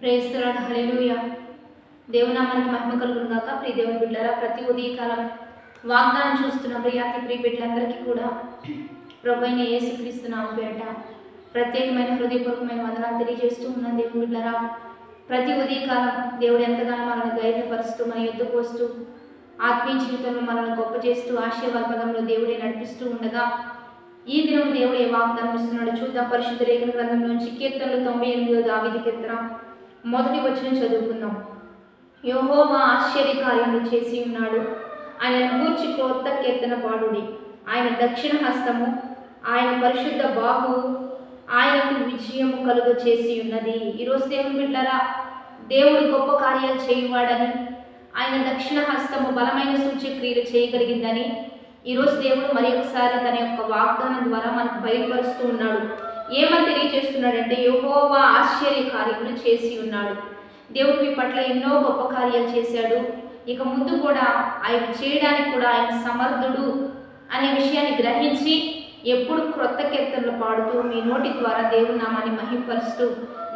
Praise the lord, హల్లెలూయా. దేవుని నామానికి మహిమ కలుగును గాక. ప్రియ దేవుని బిడ్డలారా, ప్రతి ఉదయకాలం వాగ్దానం చూస్తున్న ప్రియాతి ప్రియ బిడ్డలందరికీ కూడా ప్రభువైన యేసుక్రీస్తు నామం పేరిట ప్రత్యేకమైన హృదయపూర్వకమైన వందనాలు తెలియజేస్తూ ఉన్నాను. దేవుని బిడ్డలారా, ప్రతి ఉదయకాలం దేవుడు ఎంతగానో మనల్ని ధైర్యపరుస్తూ మన యుద్ధకు వస్తూ ఆత్మీయ జీవితంలో మనల్ని గొప్ప చేస్తూ ఆశీర్వాద పదంలో దేవుడే నడిపిస్తూ ఉండగా ఈ దినం దేవుడు ఏ వాగ్దానం ఇస్తున్నాడో చూద్దాం. పరిశుద్ధ లేఖన గ్రంథంలోంచి కీర్తనలు 98వ దావీదు కీర్తన మొదటి వచనం చదువుకుందాం. యెహోవా ఆశ్చర్య కార్యములు చేసి ఉన్నాడు, ఆయన గూర్చి క్రొత్త కీర్తన పాడుడి. ఆయన దక్షిణ హస్తము, ఆయన పరిశుద్ధ బాహువు ఆయనకు విజయము కలుగ చేసి ఉన్నది. ఈరోజు దేవుని బిడ్డలారా, దేవుడు గొప్ప కార్యాలు చేయువాడని, ఆయన దక్షిణ హస్తము బలమైన సూచక్రియలు చేయగలిగిందని ఈరోజు దేవుడు మరి ఒకసారి తన యొక్క వాగ్దానం ద్వారా మనకు బయలుపరుస్తూ ఉన్నాడు. ఏమని తెలియజేస్తున్నాడంటే, యెహోవా ఆశ్చర్య కార్యములు చేసి ఉన్నాడు. దేవుడు మీ పట్ల ఎన్నో గొప్ప కార్యాలు చేశాడు, ఇక ముందు కూడా ఆయన చేయడానికి కూడా ఆయన సమర్థుడు అనే విషయాన్ని గ్రహించి ఎప్పుడు క్రొత్త కీర్తనలు పాడుతూ మీ నోటి ద్వారా దేవుని నామాన్ని మహిమపరుస్తూ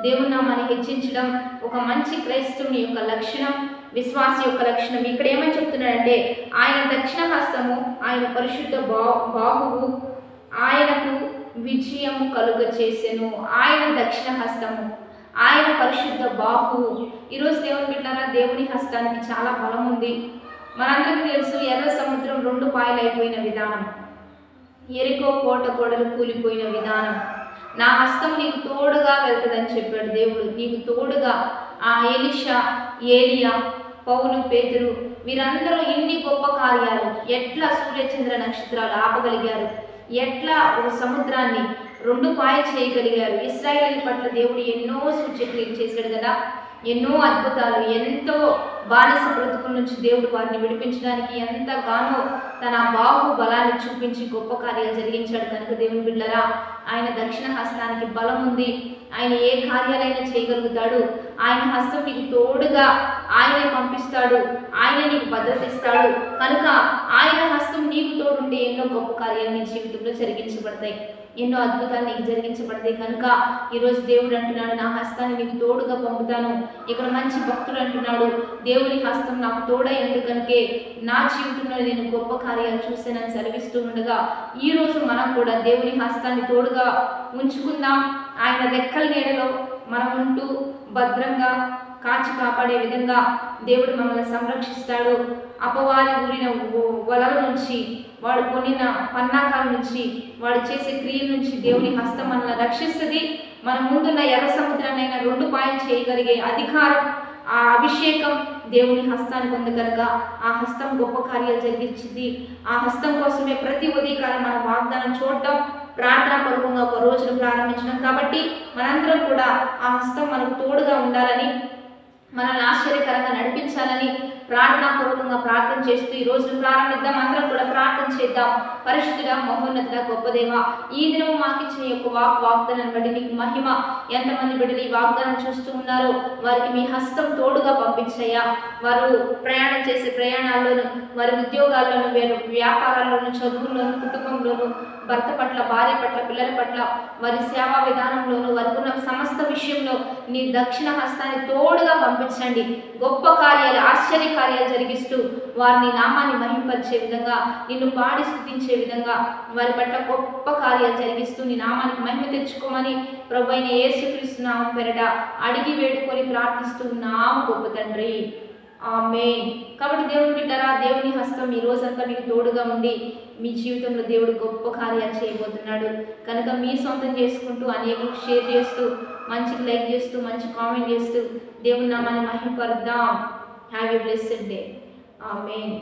దేవుని నామాన్ని హెచ్చించడం ఒక మంచి క్రైస్తవుని యొక్క లక్షణం, విశ్వాసి యొక్క లక్షణం. ఇక్కడ ఏమని చెప్తున్నాడంటే, ఆయన దక్షిణ హస్తము, ఆయన పరిశుద్ధ బాహువు ఆయనకు విజయము కలుగ చేసెను. ఆయన దక్షిణ హస్తము, ఆయన పరిశుద్ధ బాహువు. ఈరోజు దేవుని బిడ్డలారా, దేవుని హస్తానికి చాలా బలం ఉంది. మనందరికీ తెలుసు, ఎర్ర సముద్రం 2 పాయలైపోయిన విధానం, ఎరికో కోట గోడలు కూలిపోయిన విధానం. నా హస్తం నీకు తోడుగా వెళ్తుందని చెప్పాడు దేవుడు. నీకు తోడుగా ఆ ఎలీషా, ఏలియా, పౌలు, పేతురు వీరందరూ ఇన్ని గొప్ప కార్యాలు ఎట్లా సూర్యచంద్ర నక్షత్రాలు ఆపగలిగారు, ఎట్లా ఒక సముద్రాన్ని 2 పాయలు చేయగలిగారు. ఇశ్రాయేలు పట్ల దేవుడు ఎన్నో సూచక్రియలు చేశాడు కదా, ఎన్నో అద్భుతాలు, ఎంతో బానిస బ్రతుకుల నుంచి దేవుడు వారిని విడిపించడానికి ఎంతగానో తన బాహు బలాన్ని చూపించి గొప్ప కార్యాలు జరిగించాడు. కనుక దేవుని బిడ్డలారా, ఆయన దక్షిణ హస్తానికి బలం ఉంది. ఆయన ఏ కార్యాలైనా చేయగలుగుతాడు. ఆయన హస్తం నీకు తోడుగా ఆయనే పంపిస్తాడు, ఆయన నీకు భద్రత ఇస్తాడు. కనుక ఆయన హస్తం నీకు తోడుంటే ఎన్నో గొప్ప కార్యాలు నీ జీవితంలో జరిగించబడతాయి, ఎన్నో అద్భుతాలు నీకు జరిగించబడతాయి. కనుక ఈరోజు దేవుడు అంటున్నాడు, నా హస్తాన్ని నీకు తోడుగా పంపుతాను. ఇక్కడ మంచి భక్తుడు అంటున్నాడు, దేవుని హస్తం నాకు తోడై ఉంది కనుకే నా జీవితంలో నేను గొప్ప కార్యాలు చూసానని సెలవిస్తూ ఉండగా ఈరోజు మనం కూడా దేవుని హస్తాన్ని తోడుగా ఉంచుకుందాం. ఆయన రెక్కల నీడలో మనం ఉంటూ భద్రంగా కాచి కాపాడే విధంగా దేవుడు మనల్ని సంరక్షిస్తాడు. అపవాది ఊరిన వలల నుంచి, వాడు కొనిన పన్నాకాల నుంచి, వాడు చేసే క్రియల నుంచి దేవుని హస్తం మనల్ని రక్షిస్తుంది. మన ముందున్న ఎర్ర సముద్రాన్నైనా 2 పాయలు చేయగలిగే అధికారం, ఆ అభిషేకం దేవుని హస్తానికి ఉంది. కనుక ఆ హస్తం గొప్ప కార్యాలు జరిగించింది. ఆ హస్తం కోసమే ప్రతి ఉదయకాలం మనం వాగ్దానం చూడటం, ప్రార్థనాపూర్వకంగా ఒక రోజును ప్రారంభించడం. కాబట్టి మనందరం కూడా ఆ హస్తం మనకు తోడుగా ఉండాలని, మనల్ని ఆశ్చర్యకరంగా నడిపించాలని ప్రార్థనాపూర్వకంగా ప్రార్థన చేస్తూ ఈ రోజును ప్రారంభిద్దాం. అందరం కూడా ప్రార్థన చేద్దాం. పరిశుద్ధుడా, మహోన్నతుడా, గొప్ప దేవా, ఈ దినం మాకు ఇచ్చిన యొక్క వాగ్దానాన్ని బట్టి నీకు మహిమ. ఎంతమంది బిడ్డలు ఈ వాగ్దానం చూస్తూ ఉన్నారో వారికి మీ హస్తం తోడుగా పంపించయ్యా. వారు ప్రయాణం చేసే ప్రయాణాల్లోనూ, వారి ఉద్యోగాల్లోనూ, వారి వ్యాపారాల్లోనూ, చదువుల్లోనూ, కుటుంబంలోనూ, భర్త పట్ల, భార్య పట్ల, పిల్లల పట్ల, వారి సేవా విధానంలోనూ, వారికి ఉన్న సమస్త విషయంలో నీ దక్షిణ హస్తాన్ని తోడుగా పంపించండి. గొప్ప కార్యాలు, ఆశ్చర్య కార్యాలు జరిగిస్తూ వారిని నామాన్ని మహింపరిచే విధంగా, నిన్ను పాడి స్తుతించే విధంగా వారి పట్ల గొప్ప కార్యాలు జరిగిస్తూ నీ నామానికి మహిమ తెచ్చుకోమని ప్రభువైన యేసుక్రీస్తు నామం పేరిట అడిగి వేడుకొని ప్రార్థిస్తూ ఉన్నాము గొప్ప తండ్రి, ఆమేన్. కాబట్టి దేవుని బిడ్డలారా, దేవుని హస్తం ఈ రోజంతా మీకు తోడుగా ఉండి మీ జీవితంలో దేవుడు గొప్ప కార్యాలు చేయబోతున్నాడు. కనుక మీ సొంతం చేసుకుంటూ, అనేకులకు షేర్ చేస్తూ, మంచికి లైక్ చేస్తూ, మంచి కామెంట్ చేస్తూ దేవుని నామాన్ని మహిమపరుద్దాం. Have a blessed day. Amen.